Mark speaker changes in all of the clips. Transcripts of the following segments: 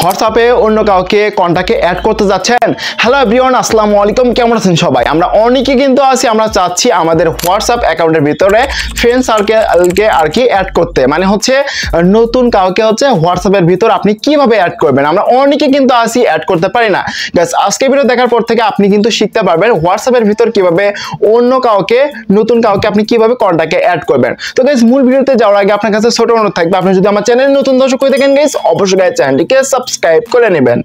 Speaker 1: হোয়াটসঅ্যাপে অন্য কাউকে কন্টাক্টে অ্যাড করতে যাচ্ছেন। হ্যালো এভরিওয়ান, আসসালামু আলাইকুম। কেমন আছেন সবাই? আমরা অনেকে কিন্তু আছি, আমরা চাচ্ছি আমাদের হোয়াটসঅ্যাপ অ্যাকাউন্টের ভিতরে ফ্রেন্ড সার্কেলকে আর কি অ্যাড করতে, মানে হচ্ছে নতুন কাউকে হচ্ছে হোয়াটসঅ্যাপের ভিতর আপনি কিভাবে অ্যাড করবেন। আমরা অনেকে কিন্তু আছি অ্যাড করতে পারি না। গাইস, আজকে ভিডিও দেখার পর থেকে আপনি কিন্তু শিখতে পারবেন হোয়াটসঅ্যাপের ভিতর কিভাবে অন্য কাউকে, নতুন কাউকে আপনি কিভাবে কন্টাক্টে অ্যাড করবেন। তো গাইস, মূল ভিডিওতে যাওয়ার আগে আপনার কাছে ছোট অনুরোধ থাকবে, আপনি যদি আমার চ্যানেলে নতুন দর্শক হয়ে থাকেন গাইস, অবশ্যই গাইস চ্যানেলটিকে সাবস্ক্রাইব করে নেবেন।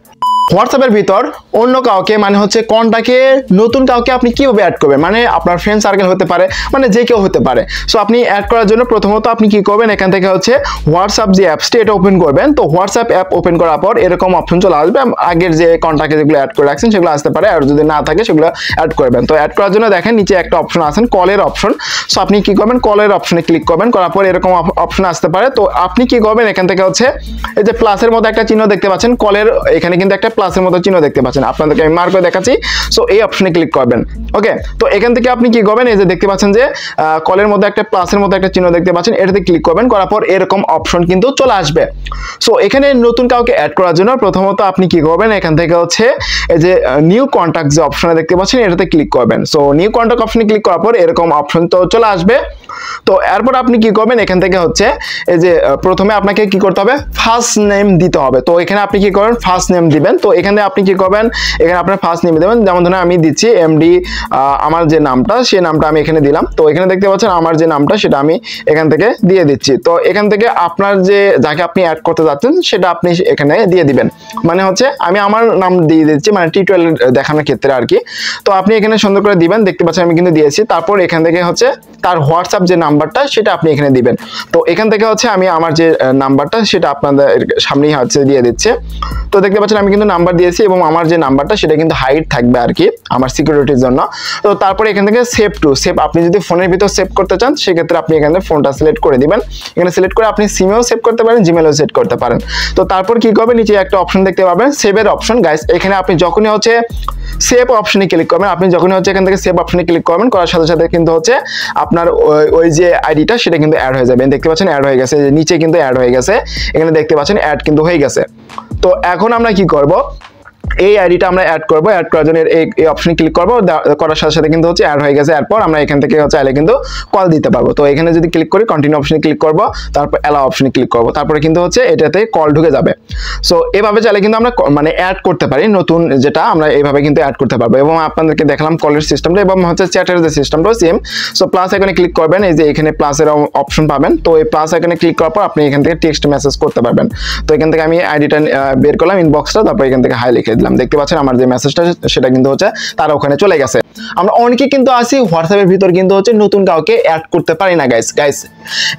Speaker 1: হোয়াটসঅ্যাপের ভিতর অন্য কাউকে, মানে হচ্ছে কন্টাক্টে নতুন কাউকে আপনি কিভাবে অ্যাড করবেন, মানে আপনার ফ্রেন্ড সার্কেল হতে পারে, মানে যে কেউ হতে পারে। সো আপনি অ্যাড করার জন্য প্রথমত আপনি কি করবেন, এখান থেকে হচ্ছে হোয়াটসঅ্যাপ যে অ্যাপসটি এটা ওপেন করবেন। তো হোয়াটসঅ্যাপ অ্যাপ ওপেন করার পর এরকম অপশন চলে আসবে, আগের যে কন্টাক্টে যেগুলো অ্যাড করে রাখছেন সেগুলো আসতে পারে, আর যদি না থাকে সেগুলো অ্যাড করবেন। তো অ্যাড করার জন্য দেখেন নিচে একটা অপশন আছেন, কলের অপশন। সো আপনি কি করবেন, কলের অপশনে ক্লিক করবেন, করার পর এরকম অপশন আসতে পারে। তো আপনি কি করবেন, এখান থেকে হচ্ছে এই যে প্লাসের মতো একটা চিহ্ন দেখতে পাচ্ছেন, কলের এখানে কিন্তু একটা প্লাসের মতো চিহ্ন দেখতে পাচ্ছেন, আপনাদেরকে আমি মার্ক করে দেখাচ্ছি। সো এই অপশনে ক্লিক করবেন। ওকে, তো এখান থেকে আপনি কি করবেন, এই যে দেখতে পাচ্ছেন যে কলের মধ্যে একটা প্লাসের মতো একটা চিহ্ন দেখতে পাচ্ছেন, এটাতে ক্লিক করবেন, করার পর এরকম অপশন কিন্তু চলে আসবে। সো এখানে নতুন কাউকে অ্যাড করার জন্য প্রথমত আপনি কি করবেন, এখান থেকে হচ্ছে এই যে নিউ কন্টাক্ট যে অপশনে দেখতে পাচ্ছেন এটাতে ক্লিক করবেন। সো নিউ কন্টাক্ট অপশনে ক্লিক করার পর এরকম অপশন তো চলে আসবে। তো এরপর আপনি কি করবেন, এখান থেকে হচ্ছে এই যে প্রথমে আপনাকে কি করতে হবে, ফার্স্ট নেম দিতে হবে। তো এখানে আপনি কি করবেন, ফার্স্ট নেম দিবেন। তো এখানে আপনি কি করবেন, এখানে আপনার ফার্স্ট নেম দেবেন। যেমন ধরুন আমি দিচ্ছি এমডি, আমার যে নামটা সেই নামটা আমি এখানে দিলাম। তো এখানে দেখতে পাচ্ছেন আমার যে নামটা সেটা আমি এখান থেকে দিয়ে দিচ্ছি। তো এখান থেকে আপনার যে যাকে আপনি অ্যাড করতে যাচ্ছেন সেটা আপনি এখানে দিয়ে দিবেন। মানে হচ্ছে আমি আমার নাম দিয়ে দিচ্ছি, মানে টিউটোরিয়াল দেখানোর ক্ষেত্রে আর কি। তো আপনি এখানে সুন্দর করে দিবেন, দেখতে পাচ্ছেন আমি কিন্তু দিয়েছি। তারপর এখান থেকে হচ্ছে তার হোয়াটসঅ্যাপ যে নাম্বারটা সেটা আপনি এখানে দিবেন। তো এখান থেকে হচ্ছে আমি আমার যে নাম্বারটা সেটা আপনাদের সামনেই হচ্ছে দিয়ে দিচ্ছে। তো দেখতে পাচ্ছেন আমি কিন্তু নাম্বার দিয়েছি এবং আমার যে নাম্বারটা সেটা কিন্তু হাইড থাকবে আর কি আমার সিকিউরিটির জন্য। তো তারপরে এখান থেকে সেভ টু, সেভ আপনি যদি ফোনের ভিতর সেভ করতে চান সেক্ষেত্রে আপনি এখানে ফোনটা সিলেক্ট করে দিবেন। এখানে সিলেক্ট করে আপনি সিমেও সেভ করতে পারেন, জিমেলেও সেট করতে পারেন। তো তারপর কি করবেন, নিচে একটা অপশন দেখতে পাবেন সেভের অপশন। গাইস, এখানে আপনি যখনই হচ্ছে সেভ অপশনে ক্লিক করবেন, আপনি যখনই হচ্ছে এখান থেকে সেভ অপশনে ক্লিক করবেন, করার সাথে সাথে কিন্তু হচ্ছে আপনার ওই যে আইডিটা সেটা কিন্তু অ্যাড হয়ে যাবে। দেখতে পাচ্ছেন অ্যাড হয়ে গেছে, নিচে কিন্তু অ্যাড হয়ে গেছে, এখানে দেখতে পাচ্ছেন অ্যাড কিন্তু হয়ে গেছে। তো এখন আমরা কি করব, এই আইডিটা আমরা অ্যাড করব। অ্যাড করার জন্য এই অপশনে ক্লিক করব, করার সাথে সাথে কিন্তু হচ্ছে অ্যাড হয়ে গেছে। এরপর আমরা এখান থেকে হচ্ছে চাইলে কিন্তু কল দিতে পারবো। তো এখানে যদি ক্লিক করি কন্টিনিউ অপশনে ক্লিক করব, তারপর অ্যালাউ অপশনে ক্লিক করব, তারপরে কিন্তু হচ্ছে এটাতে কল ঢুকে যাবে। সো এভাবে চাইলে কিন্তু আমরা মানে অ্যাড করতে পারি নতুন, যেটা আমরা এইভাবে কিন্তু অ্যাড করতে পারবো। এবং আপনাদেরকে দেখালাম কলের সিস্টেমটা এবং হচ্ছে চ্যাটের যে সিস্টেমটাও সেম। সো প্লাস আইকনে ক্লিক করবেন, এই যে এখানে প্লাসের অপশন পাবেন। তো এই প্লাস আইকনে ক্লিক করার পর আপনি এখান থেকে টেক্সট মেসেজ করতে পারবেন। তো এখান থেকে আমি আইডিটা বের করলাম, ইনবক্সটা, তারপর এখান থেকে হাই লিখে দিলাম। দেখতে পাচ্ছেন আমার যে মেসেজটা সেটা কিন্তু হচ্ছে তারা ওখানে চলে গেছে। আমরা অনেকে কিন্তু আসি হোয়াটসঅ্যাপের ভিতর কিন্তু হচ্ছে নতুন কাউকে অ্যাড করতে পারি না। গাইস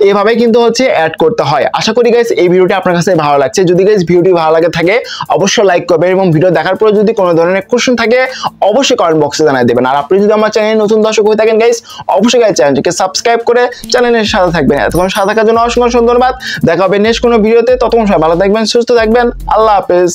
Speaker 1: এইভাবে কিন্তু হচ্ছে অ্যাড করতে হয়। আশা করি গাইস এই ভিডিওটি আপনার কাছে ভালো লাগছে। যদি গাইস ভিডিওটি ভালো লাগে থাকে অবশ্যই লাইক করবেন এবং ভিডিও দেখার পর যদি কোনো ধরনের কোশ্চেন থাকে অবশ্যই কমেন্ট বক্সে জানিয়ে দেবেন। আর আপনি যদি আমার চ্যানেলে নতুন দর্শক হয়ে থাকেন গাইস, অবশ্যই গাইস চ্যানেলটিকে সাবস্ক্রাইব করে চ্যানেলের সাথে থাকবেন। এতক্ষণ সাথে থাকার জন্য অসংখ্য ধন্যবাদ। দেখা হবে নেক্সট কোনো ভিডিওতে। ততক্ষণ সবাই ভালো থাকবেন, সুস্থ থাকবেন। আল্লাহ হাফেজ।